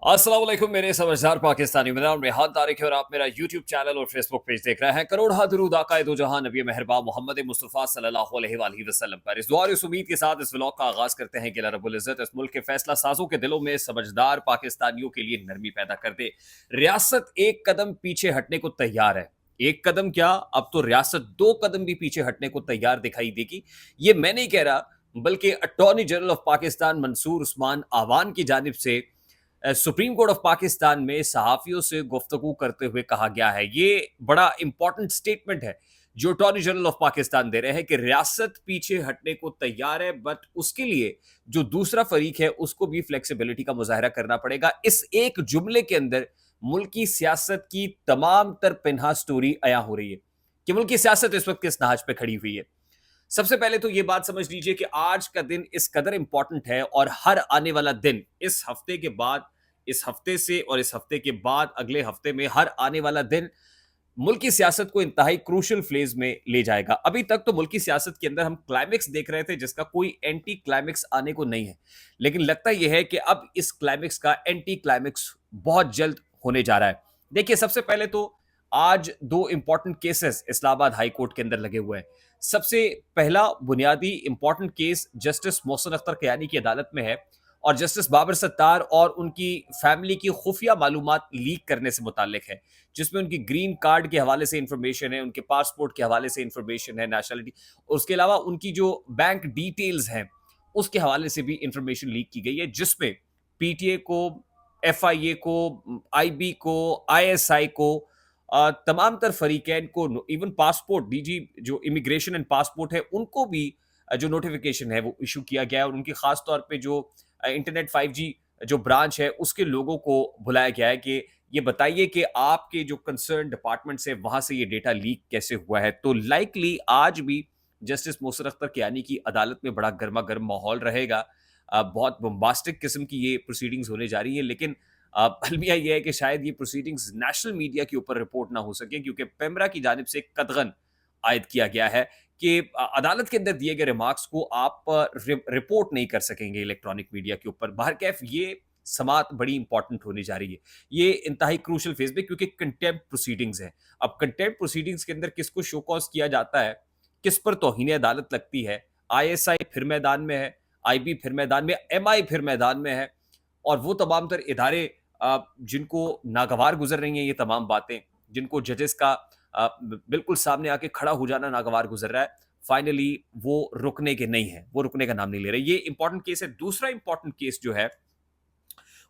अस्सलाम वालेकुम मेरे समझदार पाकिस्तानी, मेरा नाम रेहान तारिक है और आप मेरा यूट्यूब चैनल और फेसबुक पेज देख रहे हैं। करोड़ दरूद आका दो जहां नबी मेहरबान मोहम्मद मुस्तफ़ा सल्लल्लाहु अलैहि वसल्लम पर। इस दुआ और इस उम्मीद के साथ इस व्लॉग का आगाज करते हैं कि अल्लाह रब्बुल इज्जत इस मुल्क के फैसला साजों के दिलों में समझदार पाकिस्तानियों के लिए नरमी पैदा कर दे। रियासत एक कदम पीछे हटने को तैयार है। एक कदम क्या, अब तो रियासत दो कदम भी पीछे हटने को तैयार दिखाई देगी। ये मैं नहीं कह रहा, बल्कि attorney general of Pakistan Mansoor Usman Awan की जानिब से सुप्रीम कोर्ट ऑफ पाकिस्तान में सहाफ़ियों से गुफ्तगू करते हुए कहा गया है। ये बड़ा इंपॉर्टेंट स्टेटमेंट है जो अटॉर्नी जनरल ऑफ पाकिस्तान दे रहे हैं कि रियासत पीछे हटने को तैयार है, बट उसके लिए जो दूसरा फरीक है उसको भी फ्लेक्सिबिलिटी का मुजाहरा करना पड़ेगा। इस एक जुमले के अंदर मुल्क की सियासत की तमाम तर पिन्हा स्टोरी अया हो रही है कि मुल्क की सियासत इस वक्त किस नहाज पे खड़ी हुई है। सबसे पहले तो ये बात समझ लीजिए कि आज का दिन इस कदर इंपॉर्टेंट है और हर आने वाला दिन इस हफ्ते के बाद, इस हफ्ते से और इस हफ्ते के बाद अगले हफ्ते में हर आने वाला दिन मुल्क की सियासत को इंतहाई क्रूशल फेज में ले जाएगा। अभी तक तो मुल्क की सियासत के अंदर हम क्लाइमेक्स देख रहे थे जिसका कोई एंटी क्लाइमेक्स आने को नहीं है, लेकिन लगता यह है कि अब इस क्लाइमेक्स का एंटी क्लाइमेक्स बहुत जल्द होने जा रहा है। देखिए, सबसे पहले तो आज दो important cases Islamabad high court के अंदर लगे हुए हैं। सबसे पहला बुनियादी important case justice Mohsin Akhtar Kiyani की अदालत में है और जस्टिस बाबर सत्तार और उनकी फैमिली की खुफिया मालूमात लीक करने से मुताल्लिक है, जिसमें उनकी ग्रीन कार्ड के हवाले से इंफॉर्मेशन है, उनके पासपोर्ट के हवाले से इंफॉर्मेशन है, नेशनलिटी, और उसके अलावा उनकी जो बैंक डिटेल्स हैं उसके हवाले से भी इंफॉर्मेशन लीक की गई है, जिसमें पीटीए को, एफआईए को, आईबी को, आईएसआई को, तमाम तर फरीकैन को, इवन पासपोर्ट डीजी जो इमिग्रेशन एंड पासपोर्ट है उनको भी जो नोटिफिकेशन है वो इशू किया गया है, और उनकी खास तौर पे जो इंटरनेट 5G जो ब्रांच है उसके लोगों को बुलाया गया है कि ये बताइए कि आपके जो कंसर्न डिपार्टमेंट है वहां से ये डेटा लीक कैसे हुआ है। तो लाइकली आज भी जस्टिस मोहसिन अख्तर कियानी की अदालत में बड़ा गर्मा गर्म माहौल रहेगा। बहुत बम्बास्टिक किस्म की ये प्रोसीडिंग्स होने जा रही है, लेकिन अलमिया ये है कि शायद ये प्रोसीडिंग्स नेशनल मीडिया के ऊपर रिपोर्ट ना हो सके, क्योंकि पेमरा की जानिब से कदगन आयद किया गया है कि अदालत के अंदर दिए गए रिमार्क्स को आप रिपोर्ट नहीं कर सकेंगे इलेक्ट्रॉनिक मीडिया के ऊपर। बहरकैफ ये समात बड़ी इंपॉर्टेंट होने जा रही है, ये इंतहाई क्रूशल फेज में, क्योंकि कंटेम्प्ट प्रोसीडिंग्स है। अब कंटेम्प्ट प्रोसीडिंग्स के अंदर किसको शो कॉज किया जाता है, किस पर तौहीन अदालत लगती है, आईएसआई फिर मैदान में है, आईबी फिर मैदान में, एमआई फिर मैदान में है, और वो तमाम तर इदारे जिनको नागवार गुजर रही हैं ये तमाम बातें, जिनको जजेस का बिल्कुल सामने आके खड़ा हो जाना नागवार गुजर रहा है, फाइनली वो रुकने के नहीं है, वो रुकने का नाम नहीं ले रहे। ये इंपॉर्टेंट केस है। दूसरा इंपॉर्टेंट केस जो है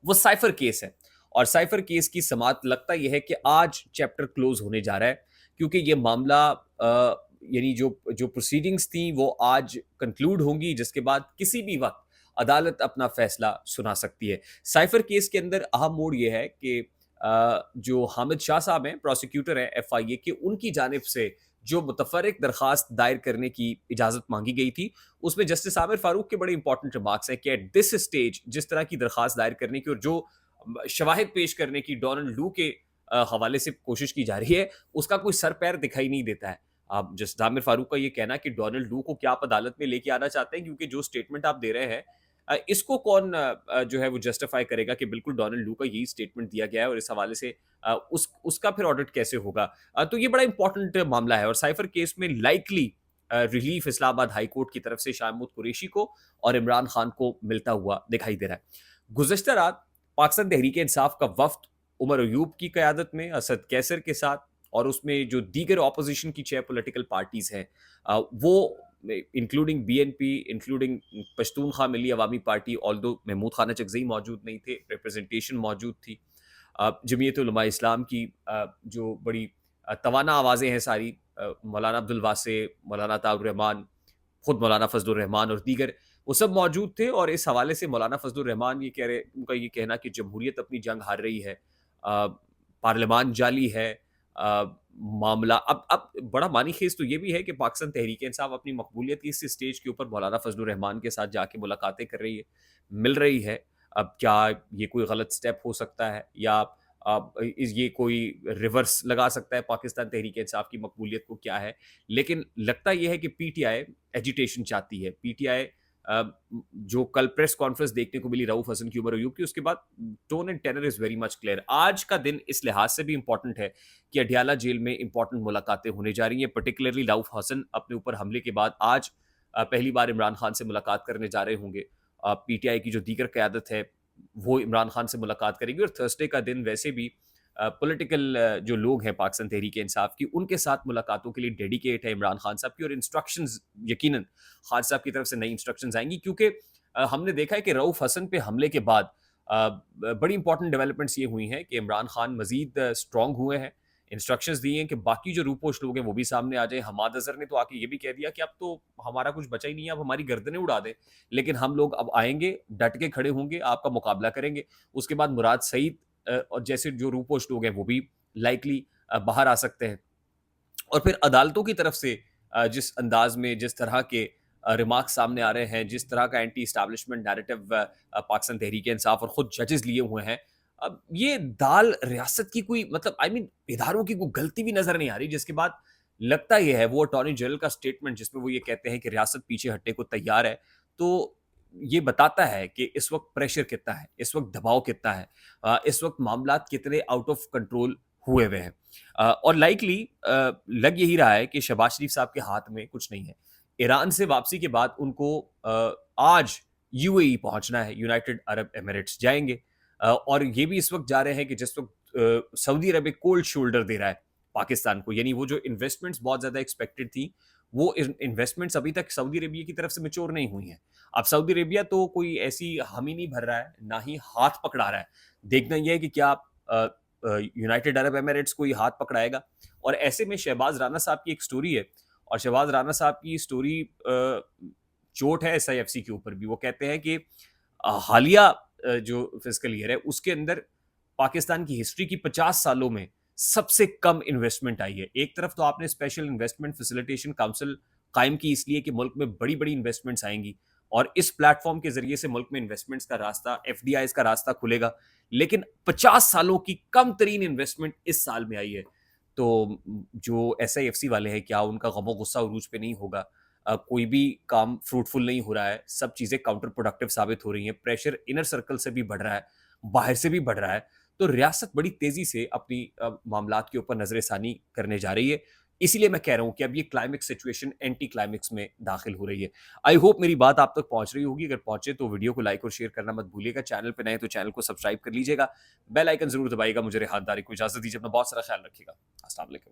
वो साइफर केस है, और साइफर केस की समात लगता यह है कि आज चैप्टर क्लोज होने जा रहा है, क्योंकि ये मामला यानी जो जो प्रोसीडिंग्स थी वो आज कंक्लूड होंगी, जिसके बाद किसी भी वक्त अदालत अपना फैसला सुना सकती है। साइफर केस के अंदर अहम मोड़ यह है कि जो हामिद शाह साहब हैं, प्रोसिक्यूटर हैं एफआईए के, उनकी जानिब से जो मुतफर्रिक दरखास्त दायर करने की इजाज़त मांगी गई थी, उसमें जस्टिस आमिर फारूक के बड़े इंपॉर्टेंट रिमार्क्स हैं कि एट दिस स्टेज जिस तरह की दरखास्त दायर करने की और जो शवाहिद पेश करने की डोनाल्ड लू के हवाले से कोशिश की जा रही है, उसका कोई सर पैर दिखाई नहीं देता है। अब जस्टिस आमिर फारूक का ये कहना कि डोनाल्ड लू को क्या आप अदालत में लेके आना चाहते हैं, क्योंकि जो स्टेटमेंट आप दे रहे हैं इसको कौन जो है वो जस्टिफाई करेगा कि बिल्कुल डोनाल्ड लू का यही स्टेटमेंट दिया गया है, और इस हवाले से उसका फिर ऑडिट कैसे होगा। तो ये बड़ा इंपॉर्टेंट मामला है, और साइफर केस में likely relief Islamabad high court की तरफ से शाहमूद कुरैशी को और इमरान खान को मिलता हुआ दिखाई दे रहा है। गुज़श्ता रात पाकिस्तान तहरीक इंसाफ का वफ्द उमर अयूब की क़यादत में असद कैसर के साथ, और उसमें जो दीगर ऑपोजिशन की 6 पॉलिटिकल पार्टीज़ हैं, वो इंक्लूडिंग बीएनपी, इंक्लूडिंग पश्तूनख्वा मिली अवामी पार्टी, ऑल्दो महमूद खान चकज़ई मौजूद नहीं थे, रिप्रेजेंटेशन मौजूद थी। जमीयत उलमा इस्लाम की जो बड़ी तवाना आवाज़ें हैं सारी, मौलाना अब्दुल वासे, मौलाना ताउर रहमान, खुद मौलाना फजलुर रहमान और दीगर, वो सब मौजूद थे। और इस हवाले से मौलाना फजलुर रहमान ये कह रहे, उनका ये कहना कि जमहूरियत अपनी जंग हार रही है, पार्लियामान जाली है, मामला अब बड़ा मानी खेज तो ये भी है कि पाकिस्तान तहरीक इंसाफ अपनी मकबूलियत की इस स्टेज के ऊपर मौलाना फजलुर रहमान के साथ जाके मुलाकातें कर रही है, मिल रही है। अब क्या ये कोई गलत स्टेप हो सकता है, या ये कोई रिवर्स लगा सकता है पाकिस्तान तहरीक इंसाफ की मकबूलियत को, क्या है? लेकिन लगता यह है कि पीटीआई एजिटेशन चाहती है, पीटीआई جو کل پریس کانفرنس دیکھنے کو ملی رؤف حسن کی عمر ایوب کی, اس کے بعد tone and tenor is very much clear. آج کا دن اس لحاظ سے بھی امپورٹنٹ ہے کہ اڈیالہ جیل میں امپورٹنٹ ملاقاتیں ہونے جا رہی ہیں, پرٹیکولرلی رؤف حسن اپنے اوپر حملے کے بعد آج پہلی بار عمران خان سے ملاقات کرنے جا رہے ہوں گے. پی ٹی آئی کی جو دیگر قیادت ہے وہ عمران خان سے ملاقات کرے گی, اور تھرسڈے کا دن ویسے بھی پولیٹیکل جو لوگ ہیں پاکستان تحریک انصاف کی, ان کے ساتھ ملاقاتوں کے لیے ڈیڈیکیٹ ہے عمران خان صاحب کی, اور انسٹرکشنز یقیناً خان صاحب کی طرف سے نئی انسٹرکشنز آئیں گی, کیونکہ ہم نے دیکھا ہے کہ رؤف حسن پہ حملے کے بعد بڑی امپورٹنٹ ڈیولپمنٹس یہ ہوئی ہیں کہ عمران خان مزید اسٹرانگ ہوئے ہیں, انسٹرکشنز دی ہیں کہ باقی جو روپوش لوگ ہیں وہ بھی سامنے آ جائیں. حماد اظہر نے تو آ کے یہ بھی کہہ دیا کہ اب تو ہمارا کچھ بچا ہی نہیں ہے, اب ہماری گردنیں اڑا دیں, لیکن ہم لوگ اب آئیں گے, ڈٹ کے کھڑے ہوں گے, آپ کا مقابلہ کریں گے. اس کے بعد مراد سعید اور جیسے جو روپوش لوگ ہیں وہ بھی لائکلی باہر آ سکتے ہیں. اور پھر عدالتوں کی طرف سے جس انداز میں جس طرح کے ریمارکس سامنے آ رہے ہیں, جس طرح کا anti establishment narrative Pakistan Tehreek Insaf اور خود ججز لیے ہوئے ہیں, اب یہ دال ریاست کی کوئی مطلب اداروں کی کوئی غلطی بھی نظر نہیں آ رہی, جس کے بعد لگتا یہ ہے وہ اٹارنی جنرل کا اسٹیٹمنٹ جس میں وہ یہ کہتے ہیں کہ ریاست پیچھے ہٹنے کو تیار ہے, تو یہ بتاتا ہے کہ اس وقت پریشر کتنا ہے, اس وقت دباؤ کتنا ہے, اس وقت معاملات کتنے آؤٹ آف کنٹرول ہوئے ہوئے ہیں. اور لائکلی لگ یہی رہا ہے کہ شہباز شریف صاحب کے ہاتھ میں کچھ نہیں ہے. ایران سے واپسی کے بعد ان کو آج یو اے ای پہنچنا ہے, یونائٹڈ عرب ایمریٹس جائیں گے, اور یہ بھی اس وقت جا رہے ہیں کہ جس وقت سعودی عرب ایک کولڈ شولڈر دے رہا ہے پاکستان کو, یعنی وہ جو انویسٹمنٹس بہت زیادہ ایکسپیکٹڈ تھیں وہ انویسٹمنٹس ابھی تک سعودی عربیہ کی طرف سے میچور نہیں ہوئی ہیں. اب سعودی عربیہ تو کوئی ایسی ہم ہی نہیں بھر رہا ہے, نہ ہی ہاتھ پکڑا رہا ہے, دیکھنا یہ ہے کہ کیا یونائٹڈ عرب ایمریٹس کو یہ ہاتھ پکڑائے گا. اور ایسے میں شہباز رانا صاحب کی ایک سٹوری ہے, اور شہباز رانا صاحب کی سٹوری چوٹ ہے ایس آئی ایف سی کے اوپر بھی. وہ کہتے ہیں کہ حالیہ جو فسکل ایئر ہے اس کے اندر پاکستان کی ہسٹری کی 50 سالوں میں سب سے کم انویسٹمنٹ آئی ہے. ایک طرف تو آپ نے اسپیشل انویسٹمنٹ فیسیلیٹیشن کاؤنسل قائم کی اس لیے کہ ملک میں بڑی بڑی انویسٹمنٹس آئیں گی, اور اس پلیٹ فارم کے ذریعے سے ملک میں انویسٹمنٹس کا راستہ, ایف ڈی آئیز کا راستہ کھلے گا, لیکن 50 سالوں کی کم ترین انویسٹمنٹ اس سال میں آئی ہے. تو جو ایس آئی ایف سی والے ہیں, کیا ان کا غم و غصہ عروج پہ نہیں ہوگا؟ کوئی بھی کام فروٹفل نہیں ہو رہا ہے, سب چیزیں کاؤنٹر پروڈکٹیو ثابت ہو رہی ہیں, پریشر انر سرکل سے بھی بڑھ رہا ہے, باہر سے بھی بڑھ رہا ہے, تو ریاست بڑی تیزی سے اپنی معاملات کے اوپر نظر ثانی کرنے جا رہی ہے. اسی لیے میں کہہ رہا ہوں کہ اب یہ کلائمیکس سچویشن اینٹی کلائمیکس میں داخل ہو رہی ہے. آئی ہوپ میری بات آپ تک پہنچ رہی ہوگی, اگر پہنچے تو ویڈیو کو لائک اور شیئر کرنا مت بھولیے گا, چینل پہ نئے تو چینل کو سبسکرائب کر لیجیے گا, بیل آئیکن ضرور دبائیے گا. مجھے ہاتھ داری کو اجازت دیجیے, اپنا بہت سارا خیال رکھیے گا. السلام علیکم.